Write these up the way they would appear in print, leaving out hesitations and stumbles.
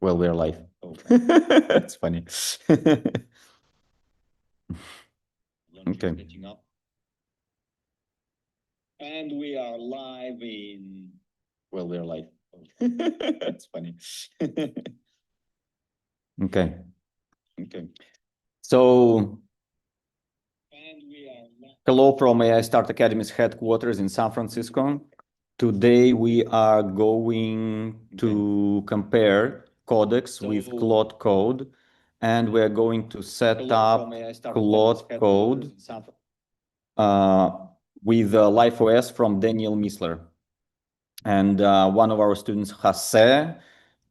Well, we're live. That's funny. Okay. Catching up. And we are live in. Well, we're live. That's funny. Okay. Okay. So, hello from AI Start Academy's headquarters in San Francisco. Today we are going to compare Codex with Claude Code, and we're going to set up Claude Code with LifeOS from Daniel Miessler. And one of our students, Jose,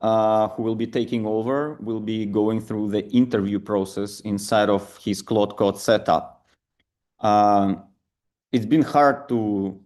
who will be taking over, will be going through the interview process inside of his Claude Code setup. It's been hard to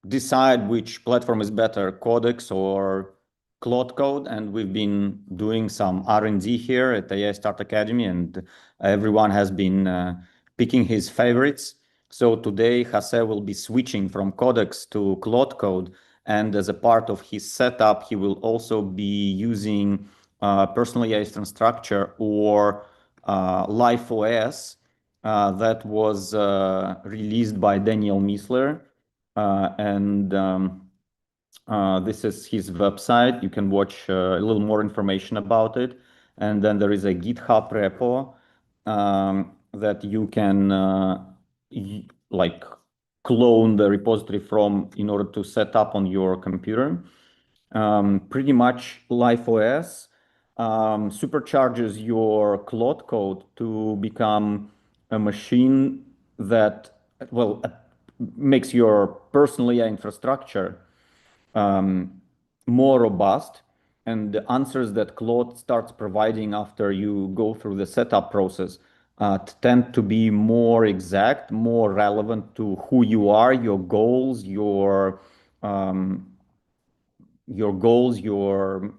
decide which platform is better, Codex or Claude Code, and we've been doing some R&D here at AI Start Academy, and everyone has been picking his favorites. So today, Jose will be switching from Codex to Claude Code, and as a part of his setup, he will also be using personal AI structure or LifeOS that was released by Daniel Miessler. This is his website. You can watch a little more information about it. And then there is a GitHub repo that you can like clone the repository from in order to set up on your computer. Pretty much LifeOS supercharges your Claude Code to become a machine that, well, makes your personal AI infrastructure more robust, and the answers that Claude starts providing after you go through the setup process tend to be more exact, more relevant to who you are, your goals, your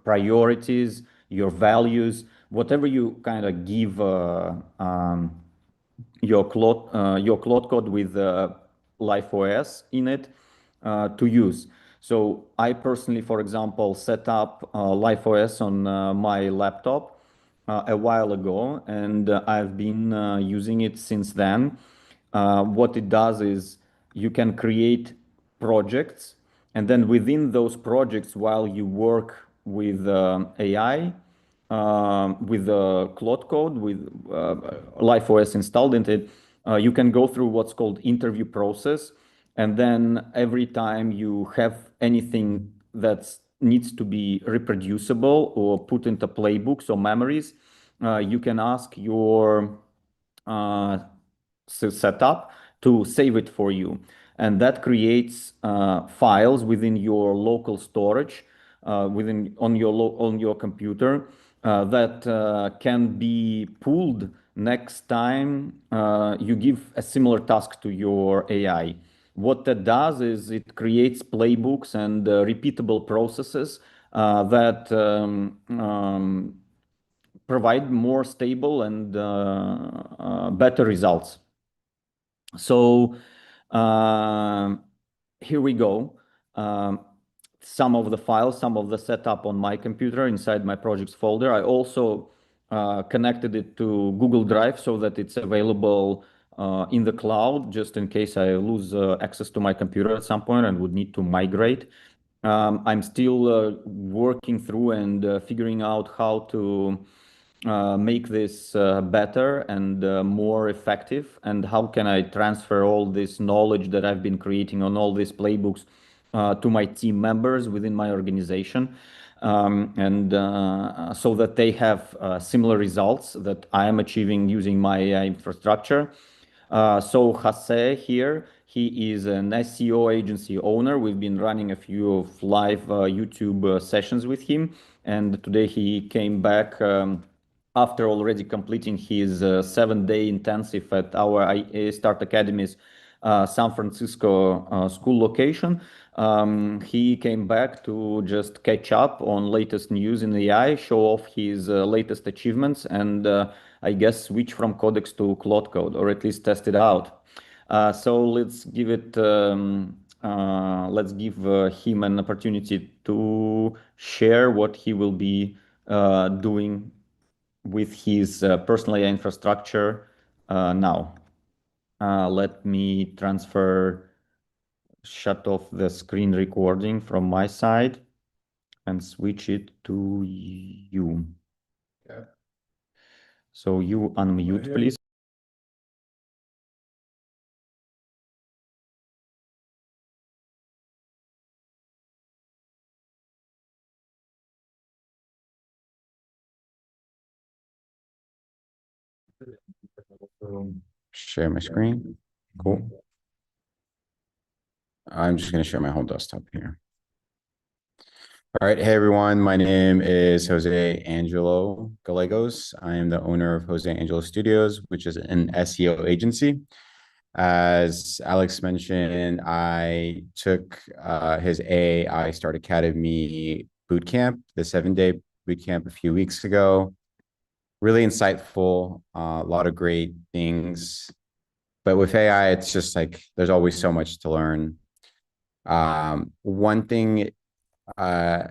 priorities, your values, whatever you kind of give your Claude Code with LifeOS in it to use. So I personally, for example, set up LifeOS on my laptop a while ago, and I've been using it since then. What it does is you can create projects, and then within those projects, while you work with AI, with Claude Code, with LifeOS installed in it, you can go through what's called interview process. And then every time you have anything that needs to be reproducible or put into playbooks or memories, you can ask your setup to save it for you. And that creates files within your local storage, on your computer that can be pulled next time you give a similar task to your AI. What that does is it creates playbooks and repeatable processes that provide more stable and better results. So here we go. Some of the files, some of the setup on my computer inside my projects folder. I also connected it to Google Drive so that it's available in the cloud, just in case I lose access to my computer at some point and would need to migrate. I'm still working through and figuring out how to make this better and more effective, and how can I transfer all this knowledge that I've been creating on all these playbooks to my team members within my organization, and so that they have similar results that I am achieving using my infrastructure. So Jose here, he is an SEO agency owner. We've been running a few of live YouTube sessions with him, and today he came back after already completing his 7-day intensive at our AI Start Academy's San Francisco school location. He came back to just catch up on latest news in AI, show off his latest achievements, and I guess switch from Codex to Claude Code, or at least test it out. So let's give it. Let's give him an opportunity to share what he will be doing with his personal AI infrastructure now. Let me shut off the screen recording from my side and switch it to you. Yeah. So you unmute, please. Share my screen. Cool. I'm just going to share my whole desktop here. All right. Hey, everyone. My name is Jose Angelo Gallegos. I am the owner of Jose Angelo Studios, which is an SEO agency. As Alex mentioned, I took his AI Start Academy bootcamp, the 7-day bootcamp a few weeks ago. Really insightful, a lot of great things. But with AI, it's just like there's always so much to learn. One thing I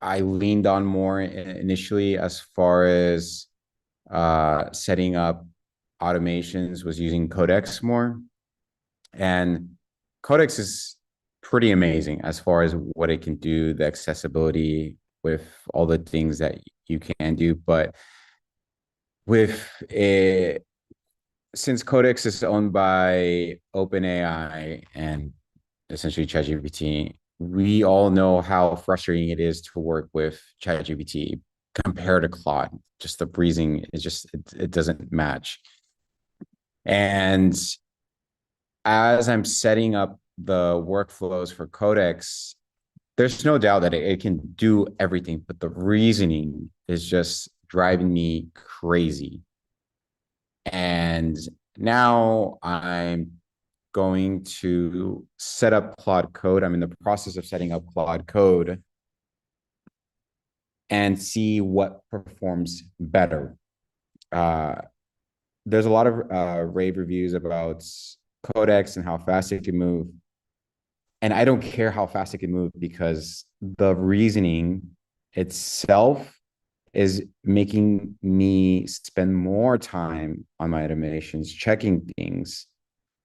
leaned on more initially as far as setting up automations was using Codex more. And Codex is pretty amazing as far as what it can do, the accessibility with all the things that you can do. But with it, since Codex is owned by OpenAI and essentially ChatGPT, we all know how frustrating it is to work with ChatGPT compared to Claude. Just the breathing is it doesn't match. And as I'm setting up the workflows for Codex, there's no doubt that it can do everything, but the reasoning is just driving me crazy. And now I'm going to set up Claude Code. I'm in the process of setting up Claude Code and see what performs better. There's a lot of rave reviews about Codex and how fast it can move. And I don't care how fast it can move because the reasoning itself is making me spend more time on my automations, checking things.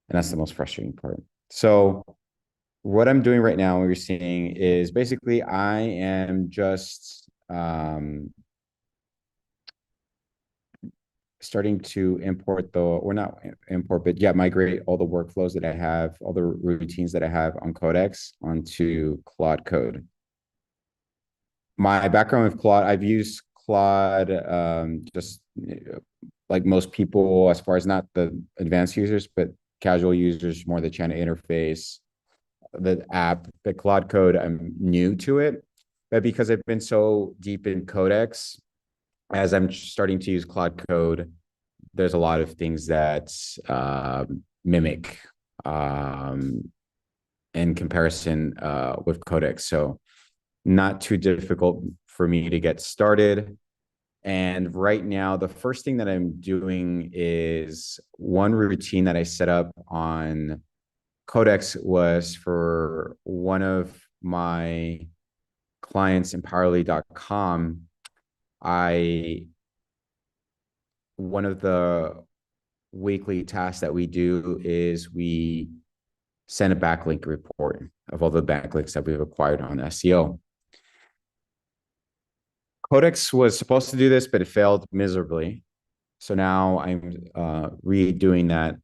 And that's the most frustrating part. So what I'm doing right now, what you're seeing is basically I am just starting to import or not import, but yeah, migrate all the workflows that I have, all the routines that I have on Codex onto Claude Code. My background with Claude, I've used Claude just like most people, as far as not the advanced users, but casual users, more the channel interface, the app, the Claude Code. I'm new to it, but because I've been so deep in Codex, as I'm starting to use Claude Code, there's a lot of things that mimic in comparison with Codex. So not too difficult for me to get started. And right now, the first thing that I'm doing is one routine that I set up on Codex was for one of my clients, Empowerly.com. One of the weekly tasks that we do is we send a backlink report of all the backlinks that we've acquired on SEO. Codex was supposed to do this, but it failed miserably. So now I'm redoing that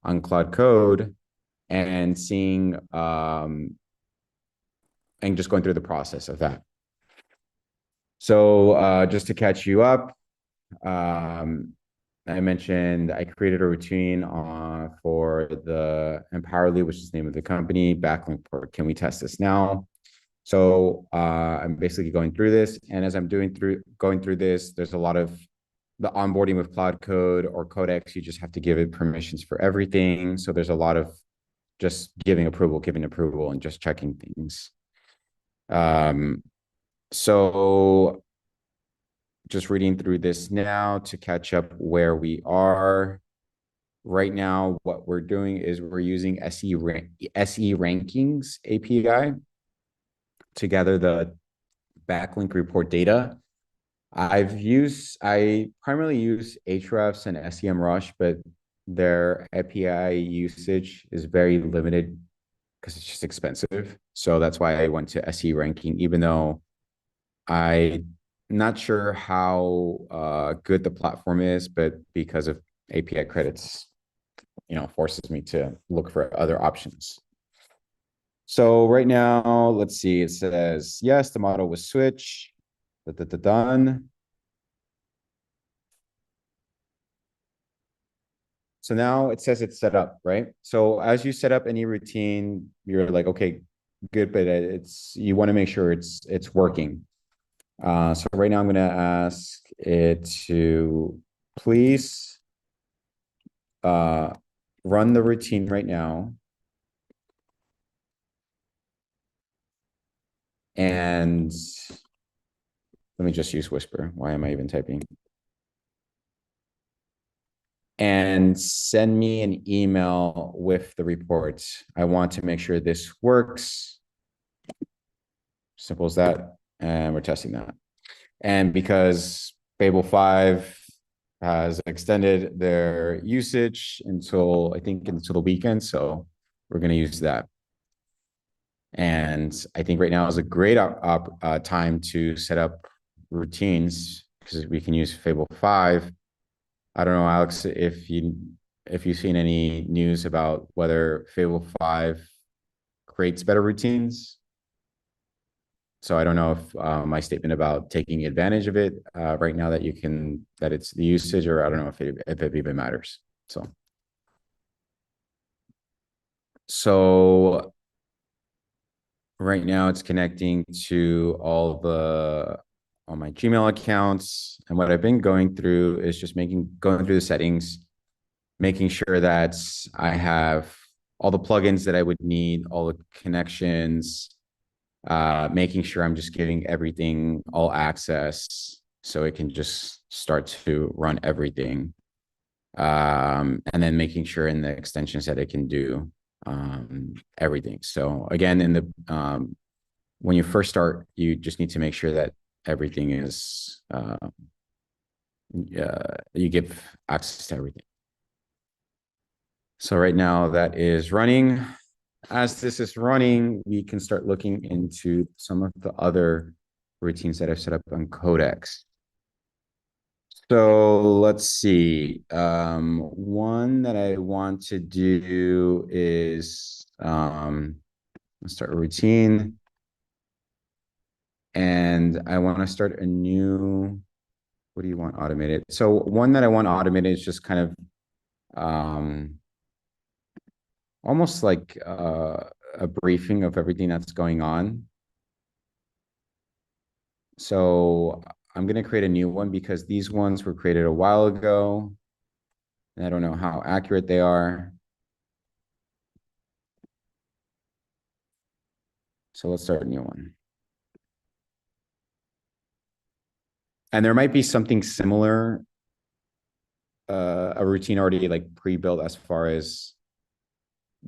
on Claude Code and seeing and just going through the process of that. So just to catch you up, I mentioned I created a routine for the Empowerly, which is the name of the company, backlink port. Can we test this now? So I'm basically going through this, and as I'm going through this, there's a lot of the onboarding with Claude Code or Codex. You just have to give it permissions for everything. So there's a lot of just giving approval, and just checking things. So just reading through this now to catch up where we are. Right now, what we're doing is we're using SE Rankings API to gather the backlink report data. I primarily use Ahrefs and SEMrush, but their API usage is very limited because it's just expensive. So that's why I went to SE ranking, even though I'm not sure how good the platform is, but because of API credits, forces me to look for other options. So right now, let's see, it says, yes, the model was switched. Done. So now it says it's set up, right? So as you set up any routine, you're like, okay, good, but you want to make sure it's working. So right now I'm going to ask it to please run the routine right now. And let me just use Whisper. Why am I even typing? And send me an email with the report. I want to make sure this works. Simple as that. And we're testing that. And because Fable 5 has extended their usage until, I think, until the weekend. So we're going to use that. And I think right now is a great time to set up routines because we can use Fable 5. I don't know, Alex, if you've seen any news about whether Fable 5 creates better routines. So I don't know if my statement about taking advantage of it right now that it's the usage, or I don't know if it even matters. So right now it's connecting to all my Gmail accounts. And what I've been going through is just going through the settings, making sure that I have all the plugins that I would need, all the connections, making sure I'm just giving everything all access so it can just start to run everything. And then making sure in the extensions that it can do everything. So again, when you first start, you just need to make sure that everything is, you give access to everything. So right now that is running. As this is running, we can start looking into some of the other routines that I've set up on Codex. So let's see. One that I want to do is let's start a routine. And I want to start a new, what do you want automated? So one that I want automated is just kind of almost like a briefing of everything that's going on. So I'm going to create a new one because these ones were created a while ago. And I don't know how accurate they are. So let's start a new one. And there might be something similar, a routine already like pre-built as far as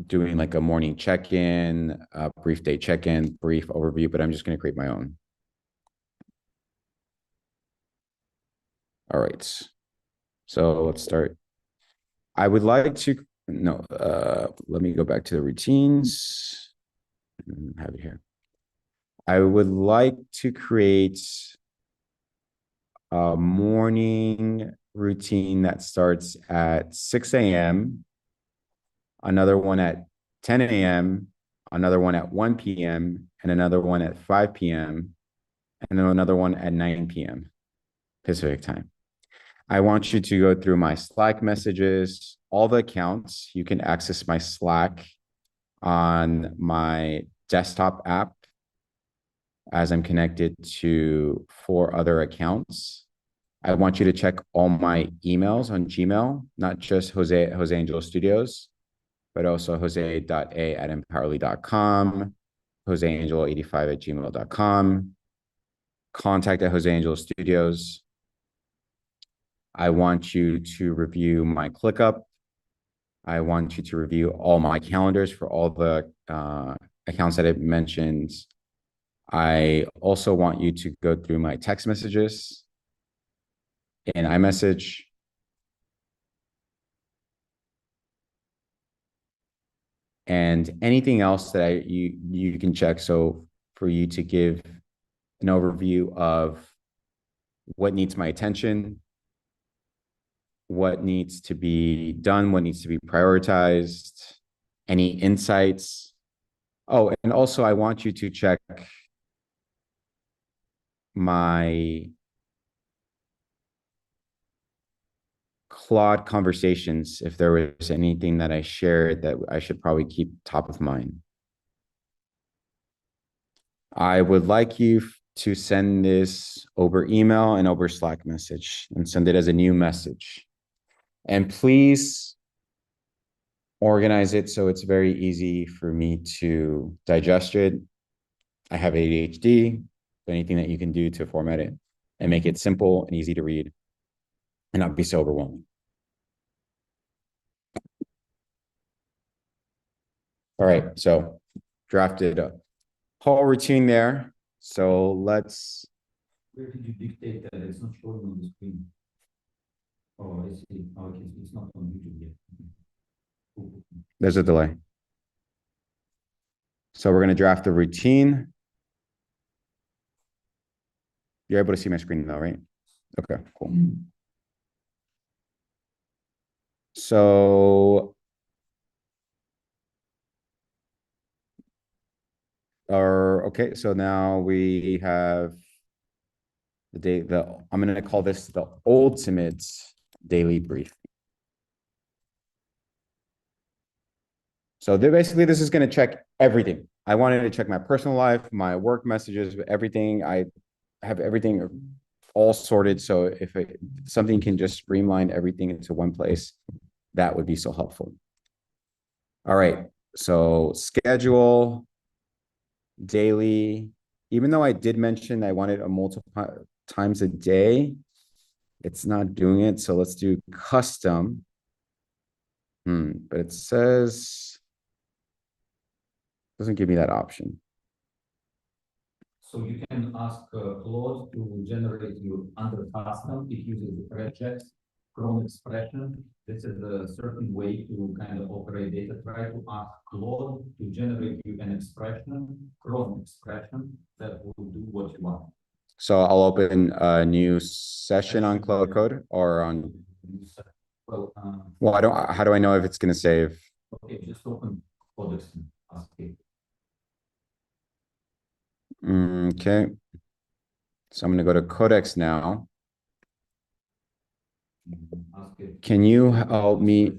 doing like a morning check-in, a brief day check-in, brief overview, but I'm just going to create my own. All right. So let's start. I would like to, no, let me go back to the routines. Have it here. I would like to create a morning routine that starts at 6 a.m., another one at 10 a.m., another one at 1 p.m., and another one at 5 p.m., and then another one at 9 p.m. Pacific time. I want you to go through my Slack messages, all the accounts. You can access my Slack on my desktop app as I'm connected to 4 other accounts. I want you to check all my emails on Gmail, not just Jose Angel Studios, but also jose.a@empowerly.com, joseangel85@gmail.com, contact at Jose Angel Studios. I want you to review my ClickUp. I want you to review all my calendars for all the accounts that I've mentioned. I also want you to go through my text messages in iMessage. And anything else that you can check. So for you to give an overview of what needs my attention, what needs to be done, what needs to be prioritized, any insights. Oh, and also I want you to check my Claude conversations if there was anything that I shared that I should probably keep top of mind. I would like you to send this over email and over Slack message and send it as a new message. And please organize it so it's very easy for me to digest it. I have ADHD, so anything that you can do to format it and make it simple and easy to read and not be so overwhelming. All right, so drafted a whole routine there. So let's. Where did you dictate that? It's not showing on the screen. Oh, I see. Oh, okay. It's not on YouTube yet. There's a delay. So we're going to draft the routine. You're able to see my screen though, right? Okay, cool. So okay, so now we have I'm going to call this the ultimate daily brief. So basically this is going to check everything. I wanted to check my personal life, my work messages, everything. I have everything all sorted. So if something can just streamline everything into one place, that would be so helpful. All right, so schedule, daily, even though I did mention I wanted a multiple times a day, it's not doing it. So let's do custom. But it says, doesn't give me that option. So you can ask Claude to generate you under custom. It uses the regex Chrome expression. This is a certain way to kind of operate data. Try to ask Claude to generate you an expression, Chrome expression, that will do what you want. So I'll open a new session on Claude Code or on. Well, how do I know if it's going to save? Okay, just open Codex and ask it. Okay. So I'm going to go to Codex now. Can you help me?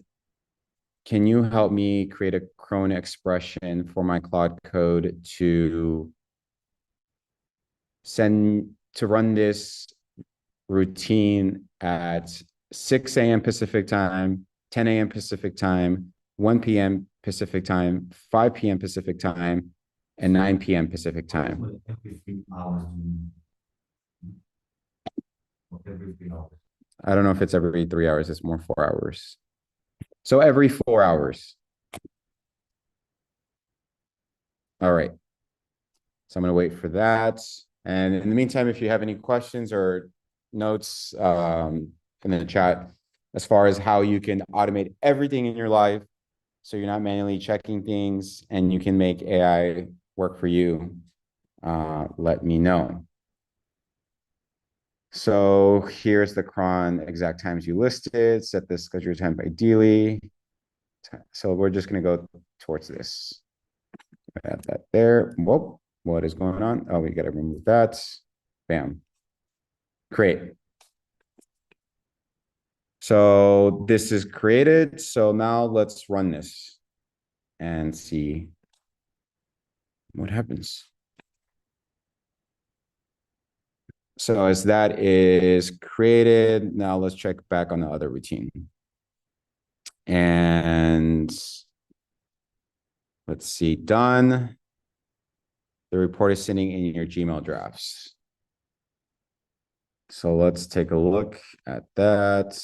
Can you help me create a Chrome expression for my Claude Code to run this routine at 6 a.m. Pacific time, 10 a.m. Pacific time, 1 p.m. Pacific time, 5 p.m. Pacific time, and 9 p.m. Pacific time? Every 3 hours. Every 3 hours. I don't know if it's every 3 hours. It's more 4 hours. So every 4 hours. All right. So I'm going to wait for that. And in the meantime, if you have any questions or notes in the chat, as far as how you can automate everything in your life, so you're not manually checking things and you can make AI work for you, let me know. So here's the cron exact times you listed. Set the schedule time ideally. So we're just going to go towards this. Add that there. Whoop. What is going on? Oh, we got to remove that. Bam. Create. So this is created. So now let's run this and see what happens. So as that is created, now let's check back on the other routine. And let's see, done. The report is sitting in your Gmail drafts. So let's take a look at that.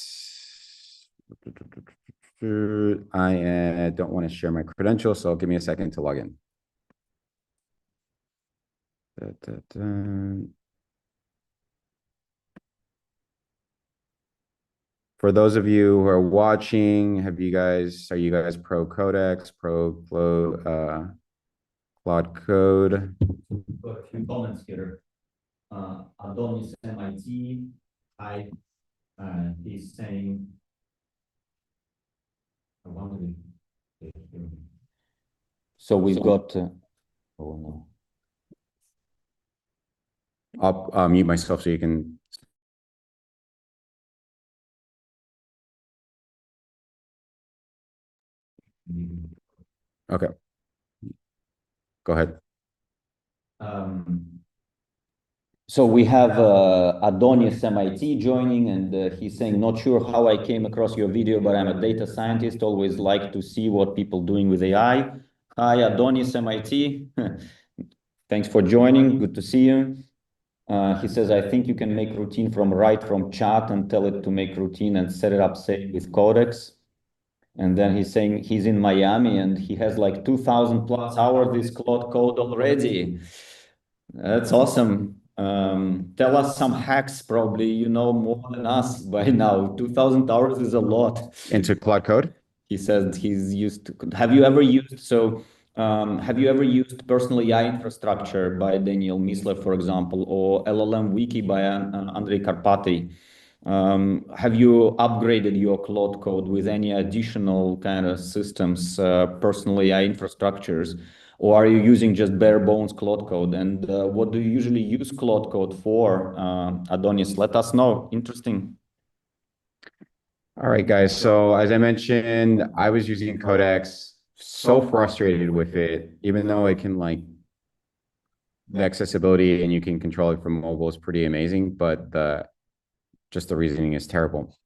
I don't want to share my credentials, so give me a second to log in. For those of you who are watching, are you guys pro Codex, pro Claude Code? Got a few comments here. Adonis MIT, he's saying, I wonder if, so we've got, oh no. I'll mute myself so you can. Okay. Go ahead. So we have Adonis MIT joining, and he's saying, not sure how I came across your video, but I'm a data scientist, always like to see what people doing with AI. Hi, Adonis MIT. Thanks for joining. Good to see you. He says, I think you can make routine from chat and tell it to make routine and set it up, say, with Codex. And then he's saying he's in Miami and he has like 2,000 plus hours this Claude Code already. That's awesome. Tell us some hacks, probably you know more than us by now. 2,000 hours is a lot. Into Claude Code? He says he's used to. Have you ever used personal AI infrastructure by Daniel Miessler, for example, or LLM Wiki by Andrei Karpathy? Have you upgraded your Claude Code with any additional kind of systems, personal AI infrastructures, or are you using just bare bones Claude Code? And what do you usually use Claude Code for, Adonis? Let us know. Interesting. All right, guys. So as I mentioned, I was using Codex, so frustrated with it, even though it can like the accessibility and you can control it from mobile is pretty amazing, but just the reasoning is terrible.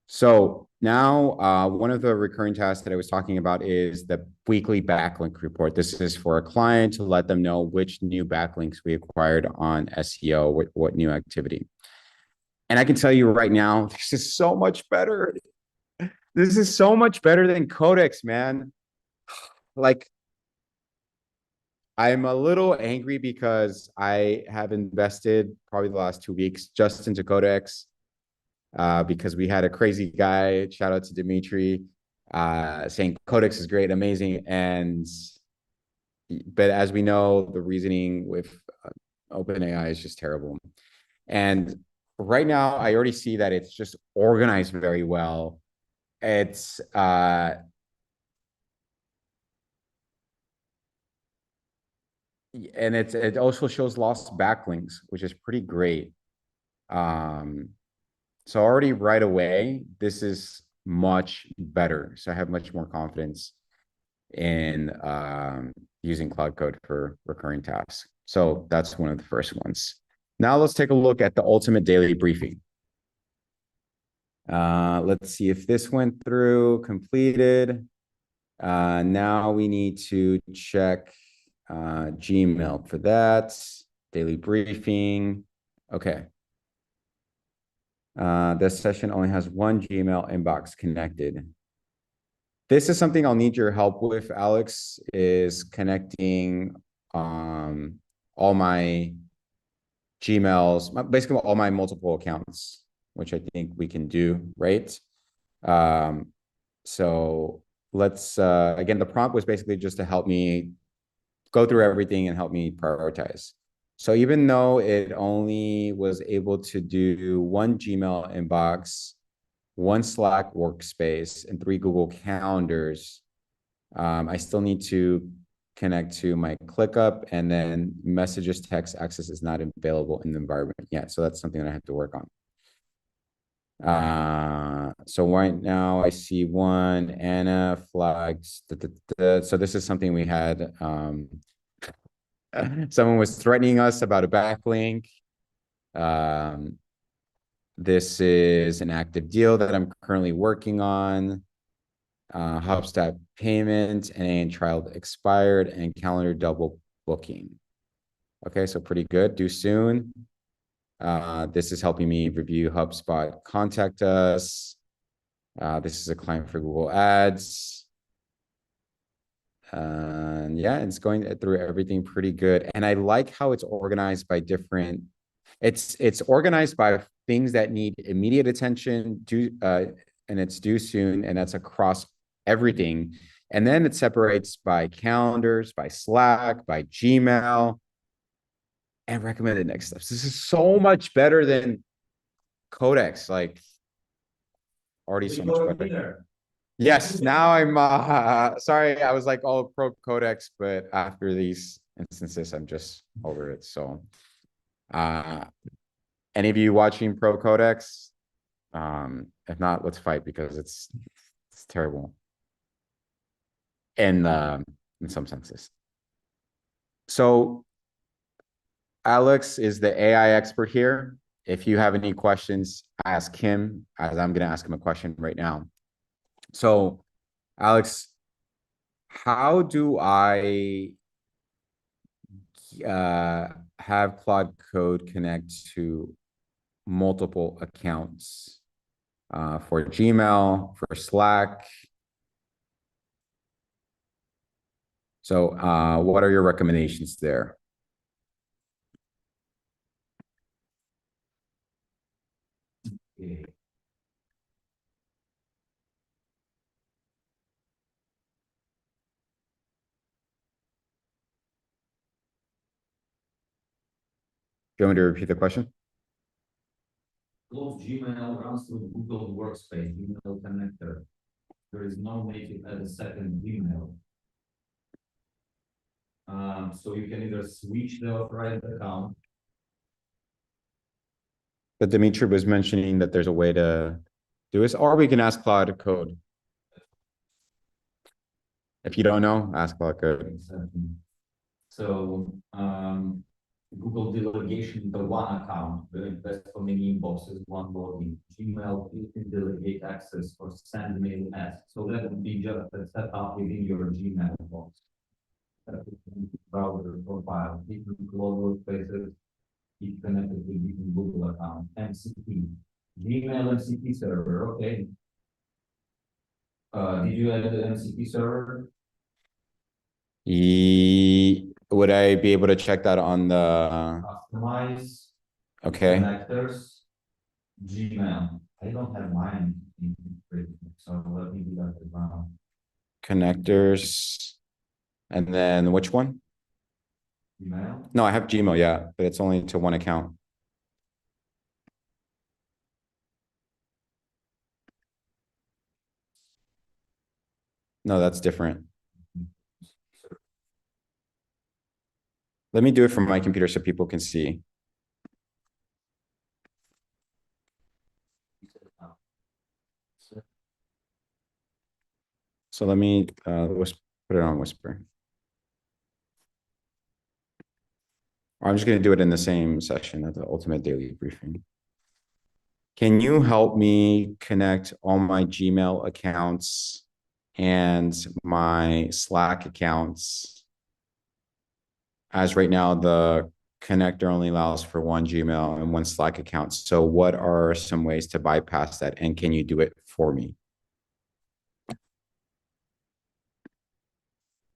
So now one of the recurring tasks that I was talking about is the weekly backlink report. This is for a client to let them know which new backlinks we acquired on SEO, what new activity. And I can tell you right now, this is so much better. This is so much better than Codex, man. Like, I'm a little angry because I have invested probably the last 2 weeks just into Codex because we had a crazy guy, shout out to Dimitri, saying Codex is great, amazing. But as we know, the reasoning with OpenAI is just terrible. And right now, I already see that it's just organized very well. It's and it also shows lost backlinks, which is pretty great. So already right away, this is much better. So I have much more confidence in using Claude Code for recurring tasks. So that's one of the first ones. Now let's take a look at the ultimate daily briefing. Let's see if this went through, completed. Now we need to check Gmail for that. Daily briefing. Okay. This session only has one Gmail inbox connected. This is something I'll need your help with, Alex, is connecting all my Gmails, basically all my multiple accounts, which I think we can do, right? So let's, again, the prompt was basically just to help me go through everything and help me prioritize. So even though it only was able to do one Gmail inbox, one Slack workspace, and 3 Google calendars, I still need to connect to my ClickUp, and then messages text access is not available in the environment yet. So that's something that I have to work on. So right now I see one Anna flags. So this is something we had. Someone was threatening us about a backlink. This is an active deal that I'm currently working on. Hubstat payment and trial expired and calendar double booking. Okay, so pretty good. Due soon. This is helping me review HubSpot. Contact us. This is a client for Google Ads. Yeah, it's going through everything pretty good. And I like how it's organized by different, it's organized by things that need immediate attention, and it's due soon, and that's across everything. And then it separates by calendars, by Slack, by Gmail, and recommended next steps. This is so much better than Codex, like already so much better. Yes, now I'm sorry, I was like all pro Codex, but after these instances, I'm just over it. So any of you watching pro Codex? If not, let's fight because it's terrible in some senses. So Alex is the AI expert here. If you have any questions, ask him, as I'm going to ask him a question right now. So, Alex, how do I have Claude Code connect to multiple accounts for Gmail, for Slack? So, what are your recommendations there? Okay. Do you want me to repeat the question? Close Gmail runs through Google Workspace email connector. There is no native as a second Gmail. So you can either switch the authorized account. But Dimitri was mentioning that there's a way to do this, or we can ask Claude Code. If you don't know, ask Claude Code. So Google delegation, the one account, best for many inboxes, one login. Gmail, you can delegate access or send mail as. So that would be just a setup within your Gmail box. Browser profile, different global spaces, keep connected with different Google account. MCP, Gmail MCP server, okay. Did you add the MCP server? Would I be able to check that on the Customize, okay connectors, Gmail. I don't have mine in so let me do that as well. connectors, and then which one? Gmail. No, I have Gmail, yeah, but it's only to one account. No, that's different. Let me do it from my computer so people can see. So let me put it on Whisper. I'm just going to do it in the same session at the Ultimate Daily Briefing. Can you help me connect all my Gmail accounts and my Slack accounts? As right now, the connector only allows for one Gmail and one Slack account. So what are some ways to bypass that? And can you do it for me?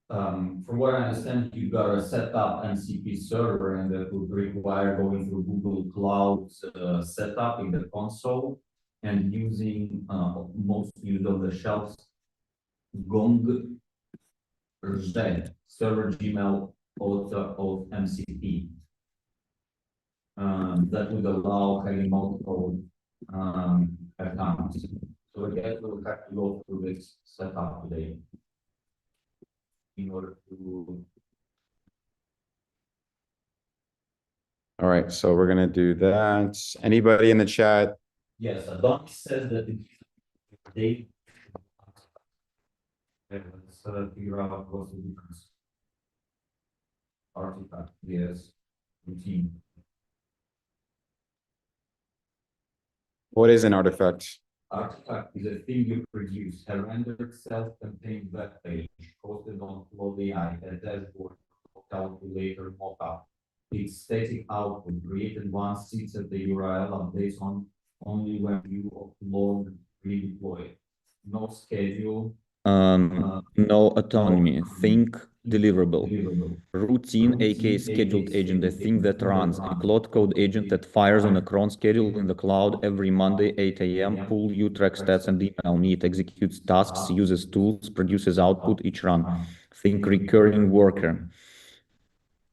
From what I understand, you got to set up MCP server, and that would require going through Google Cloud's setup in the console and using most used of the shelves Gong Z server Gmail auth MCP. That would allow having multiple accounts. So I guess we'll have to go through this setup today in order to. All right, so we're gonna do that. Anybody in the chat? Yes, Don says that they figure out what's the difference. Artifact, yes, routine. What is an artifact? Artifact is a thing you produce, a rendered self-contained web page hosted on Claude AI, a dashboard, calculator, mockup. Its static output created once sits at the URL updates on only when you upload redeploy. No schedule, No autonomy. Think deliverable. Routine, aka scheduled agent, a thing that runs. A Claude Code agent that fires on a cron schedule in the cloud every Monday, 8 a.m. Pull you, track stats, and email me. It executes tasks, uses tools, produces output each run. Think recurring worker.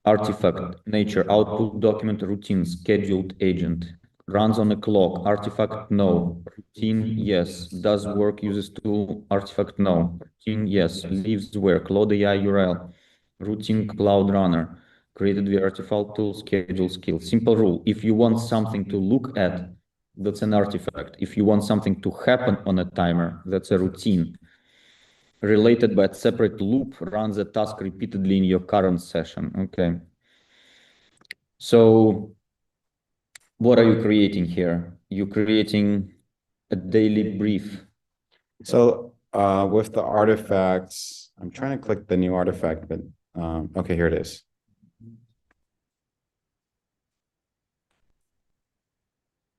Artifact, nature, output, document, routine, scheduled agent. Runs on a clock. Artifact, no. Routine, yes. Does work, uses tool. Artifact, no. Routine, yes. Lives where? Claude AI URL. Routine, cloud runner. Created via artifact tool, schedule skill. Simple rule. If you want something to look at, that's an artifact. If you want something to happen on a timer, that's a routine. Related by a separate loop, runs a task repeatedly in your current session. Okay. So what are you creating here? You're creating a daily brief. So with the artifacts, I'm trying to click the new artifact, but okay, here it is.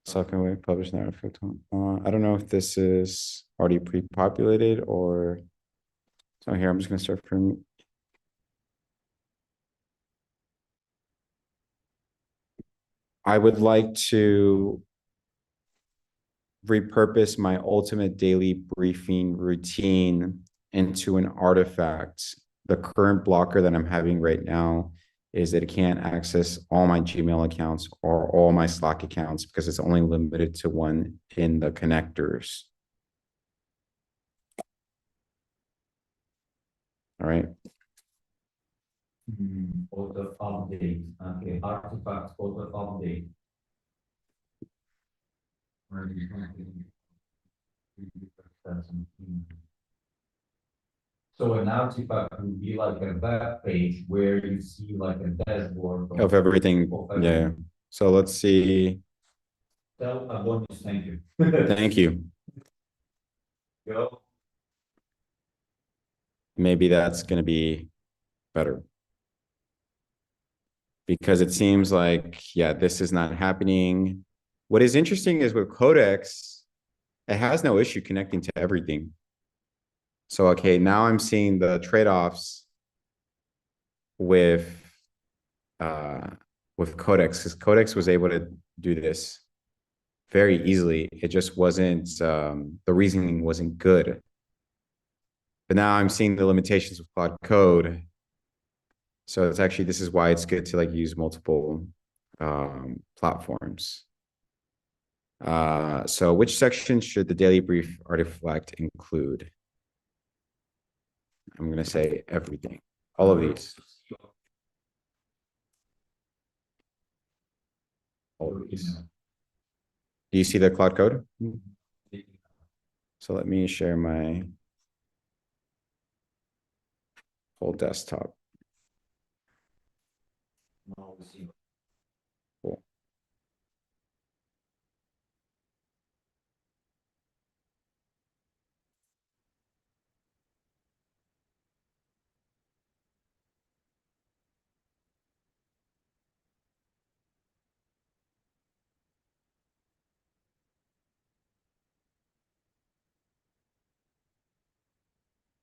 Second way, publish an artifact. I don't know if this is already pre-populated or so here I'm just gonna start from I would like to repurpose my ultimate daily briefing routine into an artifact. The current blocker that I'm having right now is that it can't access all my Gmail accounts or all my Slack accounts because it's only limited to one in the connectors. All right. Auto update. Okay, artifact auto update. So an artifact would be like a web page where you see like a dashboard Of everything. Yeah. So let's see. Tell Adonis, thank you. Thank you. Go. Maybe that's going to be better. Because it seems like, yeah, this is not happening. What is interesting is with Codex, it has no issue connecting to everything. So, okay, now I'm seeing the trade-offs with Codex, because Codex was able to do this very easily. It just wasn't, the reasoning wasn't good. But now I'm seeing the limitations with Claude Code. So it's actually, this is why it's good to like use multiple platforms. So which section should the daily brief artifact include? I'm going to say everything, all of these. All of these. Do you see the Claude Code? So let me share my whole desktop. Cool.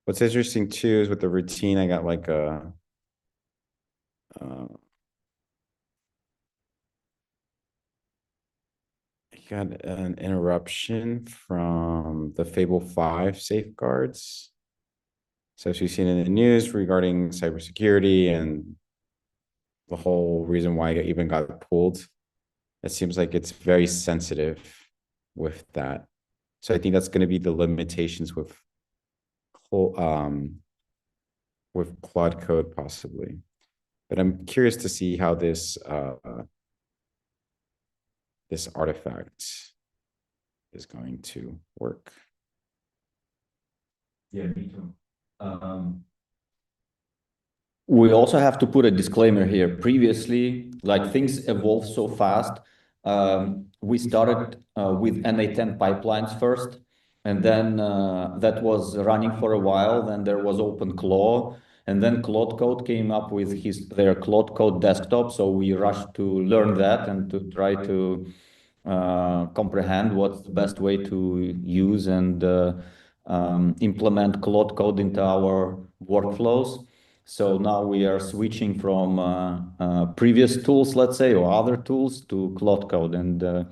What's interesting too is with the routine, I got like a got an interruption from the Fable 5 safeguards. So as you've seen in the news regarding cybersecurity and the whole reason why it even got pulled, it seems like it's very sensitive with that. So I think that's going to be the limitations with Claude Code possibly. But I'm curious to see how this this artifact is going to work. Yeah, me too. We also have to put a disclaimer here. Previously, like things evolve so fast. We started with NA10 pipelines first, and then that was running for a while. Then there was OpenClaw, and then Claude Code came up with their Claude Code desktop. So we rushed to learn that and to try to comprehend what's the best way to use and implement Claude Code into our workflows. So now we are switching from previous tools, let's say, or other tools to Claude Code, and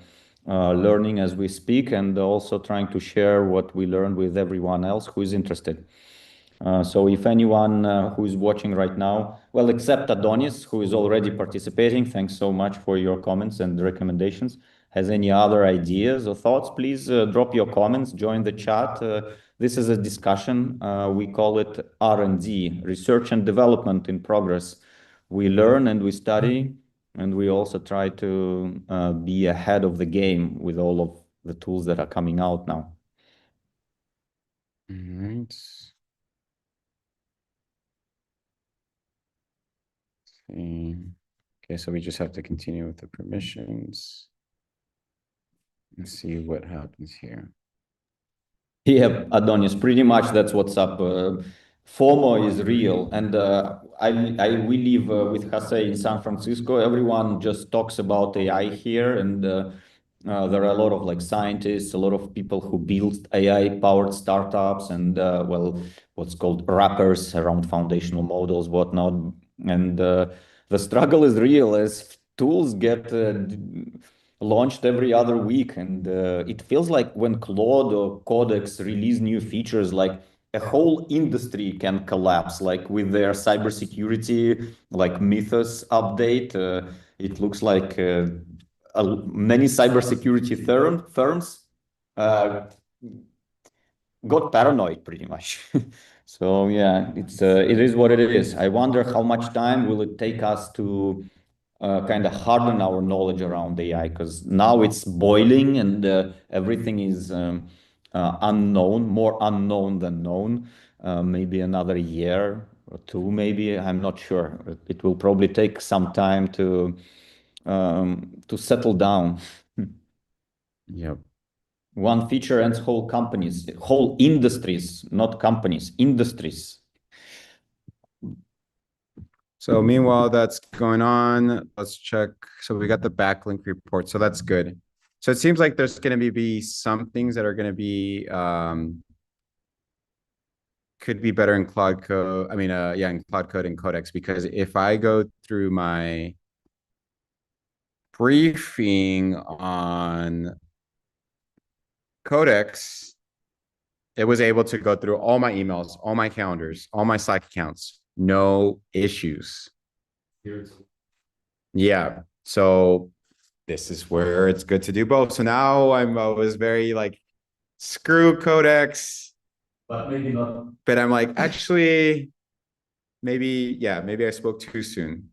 learning as we speak, and also trying to share what we learned with everyone else who is interested. So if anyone who is watching right now, well, except Adonis, who is already participating, thanks so much for your comments and recommendations, has any other ideas or thoughts, please drop your comments, join the chat. This is a discussion. We call it R&D, research and development in progress. We learn and we study, and we also try to be ahead of the game with all of the tools that are coming out now. All right. Okay, so we just have to continue with the permissions and see what happens here. Yeah, Adonis, pretty much that's what's up. FOMO is real, and we live with Jose in San Francisco. Everyone just talks about AI here, and there are a lot of like scientists, a lot of people who build AI-powered startups, and well, what's called wrappers around foundational models, whatnot. And the struggle is real as tools get launched every other week, and it feels like when Claude or Codex release new features, like a whole industry can collapse, like with their cybersecurity, like Mythos update. It looks like many cybersecurity firms got paranoid pretty much. So yeah, it is what it is. I wonder how much time will it take us to kind of harden our knowledge around AI, because now it's boiling and everything is unknown, more unknown than known. Maybe another year or two, maybe, I'm not sure. It will probably take some time to settle down. Yep. One feature ends whole companies, whole industries, not companies, industries. So meanwhile, that's going on. Let's check. So we got the backlink report. So that's good. So it seems like there's going to be some things that are going to be could be better in Claude Code. I mean, yeah, in Claude Code and Codex, because if I go through my briefing on Codex, it was able to go through all my emails, all my calendars, all my Slack accounts, no issues. Yeah. So this is where it's good to do both. So now I was very like, screw Codex. But maybe not. But I'm like, actually, maybe I spoke too soon.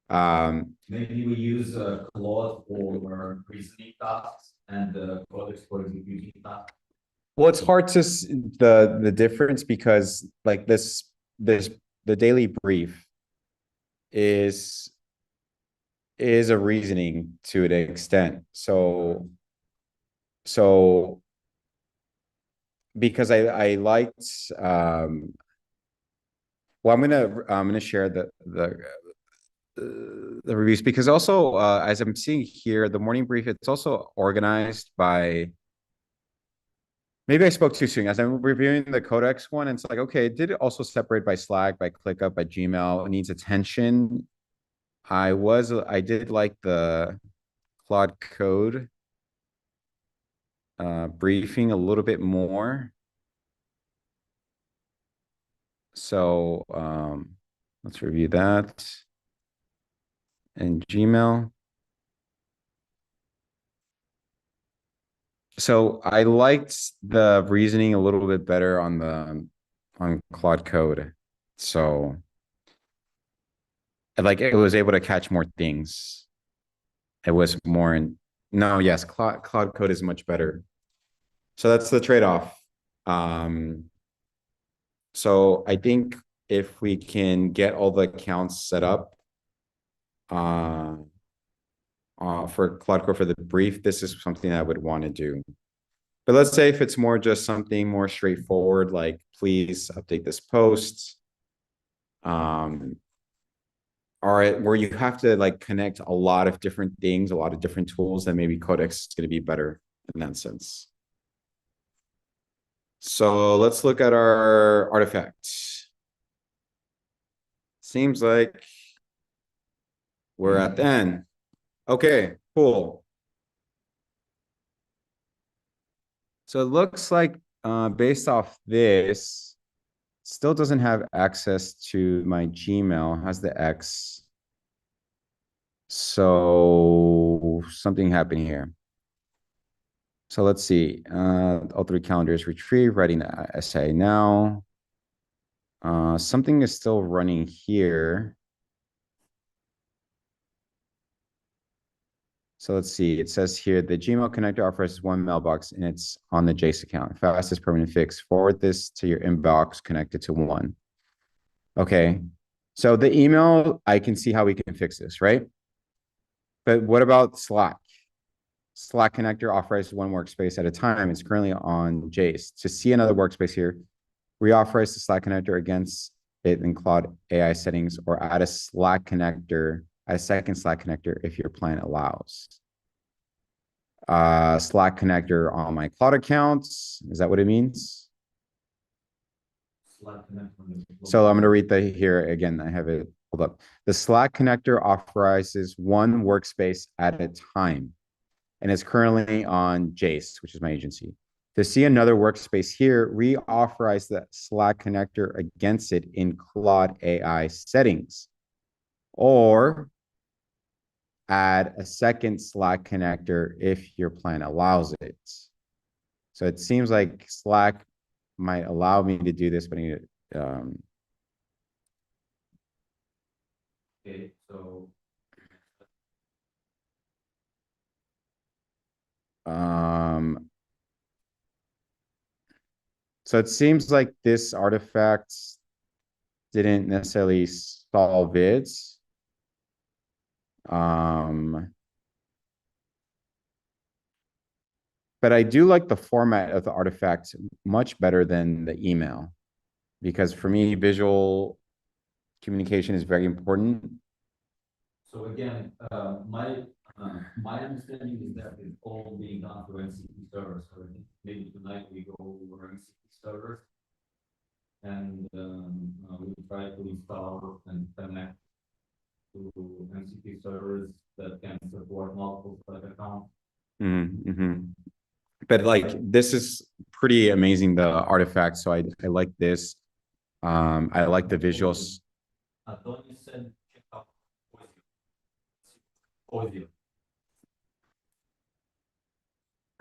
Maybe we use Claude for reasoning tasks and Codex for executing tasks. Well, it's hard to the difference, because like the daily brief is a reasoning to an extent. So because I liked well, I'm gonna share the reviews, because also as I'm seeing here, the morning brief, it's also organized by, maybe I spoke too soon. As I'm reviewing the Codex one, and it's like, okay, it did also separate by Slack, by ClickUp, by Gmail. It needs attention. I did like the Claude Code briefing a little bit more. So let's review that. And Gmail. So I liked the reasoning a little bit better on Claude Code. So like it was able to catch more things. It was more no, yes, Claude Code is much better. So that's the trade-off. So I think if we can get all the accounts set up for Claude Code for the brief, this is something I would want to do. But let's say if it's more just something more straightforward, like please update this post, or where you have to like connect a lot of different things, a lot of different tools, then maybe Codex is going to be better in that sense. So let's look at our artifact. Seems like we're at the end. Okay, cool. So it looks like based off this, still doesn't have access to my Gmail, has the X. So something happened here. So let's see. All three calendars retrieved, writing the essay now. Something is still running here. So let's see. It says here the Gmail connector offers one mailbox and it's on the Jace account. Fastest permanent fix. Forward this to your inbox connected to one. Okay. So the email, I can see how we can fix this, right? But what about Slack? Slack connector authorizes one workspace at a time. It's currently on Jace. To see another workspace here, reauthorize the Slack connector against it in Claude AI settings or add a Slack connector, a second Slack connector if your plan allows. Slack connector on my Claude accounts. Is that what it means? So I'm going to read the here again. I have it pulled up. The Slack connector authorizes one workspace at a time and is currently on Jace, which is my agency. To see another workspace here, reauthorize the Slack connector against it in Claude AI settings, or add a second Slack connector if your plan allows it. So it seems like Slack might allow me to do this, but I need to, Okay, so so it seems like this artifact didn't necessarily solve it. But I do like the format of the artifact much better than the email, because for me, visual communication is very important. So again, my understanding is that it's all being done through MCP servers. So maybe tonight we go over MCP servers and we try to install and connect to MCP servers that can support multiple Slack accounts. But like this is pretty amazing, the artifact. So I like this. I like the visuals. Tony said check out Audio.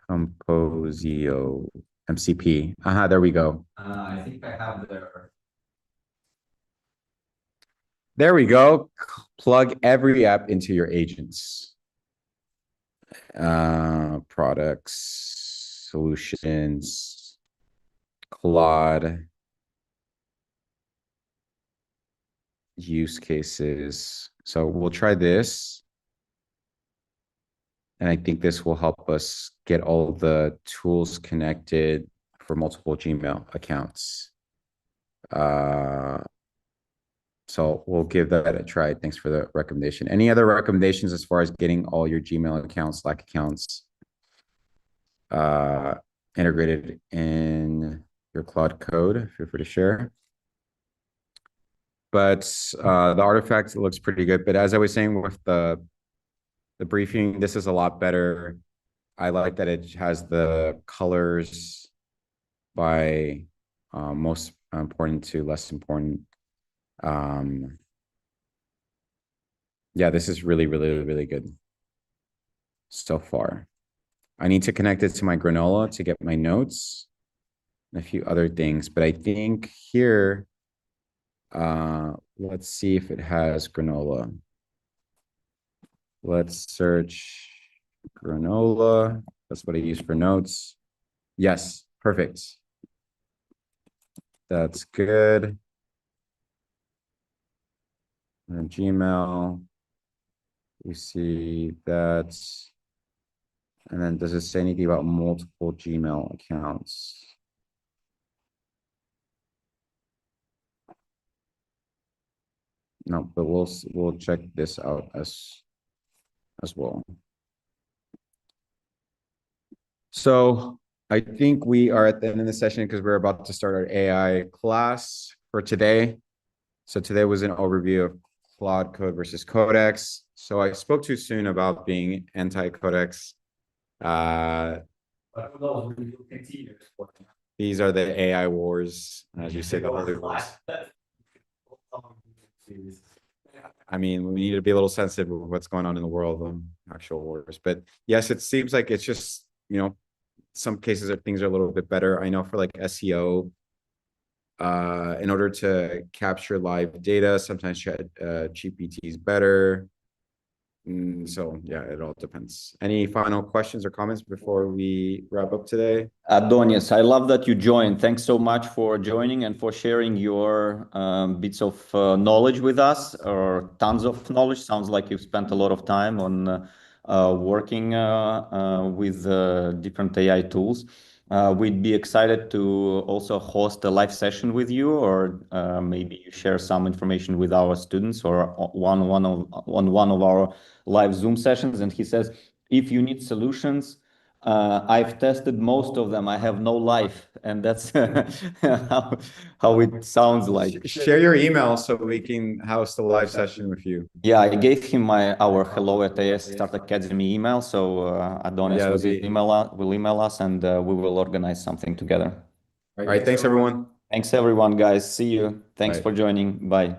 Composio MCP. There we go. I think I have their. There we go. Plug every app into your agents. Products, solutions, Claude, use cases. So we'll try this. And I think this will help us get all the tools connected for multiple Gmail accounts. So we'll give that a try. Thanks for the recommendation. Any other recommendations as far as getting all your Gmail accounts, Slack accounts integrated in your Claude code? Feel free to share. But the artifact looks pretty good. But as I was saying with the briefing, this is a lot better. I like that it has the colors by most important to less important. Yeah, this is really, really, really good so far. I need to connect it to my granola to get my notes and a few other things, but I think here, let's see if it has granola. Let's search granola. That's what I use for notes. Yes, perfect. That's good. And Gmail, we see that. And then does it say anything about multiple Gmail accounts? No, but we'll check this out as well. So I think we are at the end of the session because we're about to start our AI class for today. So today was an overview of Claude Code versus Codex. So I spoke too soon about being anti-Codex. These are the AI wars, as you say, the holy wars. I mean, we need to be a little sensitive with what's going on in the world, actual wars. But yes, it seems like it's just, some cases that things are a little bit better. I know for like SEO, in order to capture live data, sometimes GPT is better. So yeah, it all depends. Any final questions or comments before we wrap up today? Adonis, I love that you joined. Thanks so much for joining and for sharing your bits of knowledge with us, or tons of knowledge. Sounds like you've spent a lot of time on working with different AI tools. We'd be excited to also host a live session with you, or maybe you share some information with our students, or on one of our live Zoom sessions. And he says, if you need solutions, I've tested most of them. I have no life, and that's how it sounds like. Share your email so we can host a live session with you. Yeah, I gave him our hello@AS Start Academy email, so Adonis will email us, and we will organize something together. All right, thanks everyone. Thanks everyone, guys. See you. Thanks for joining. Bye.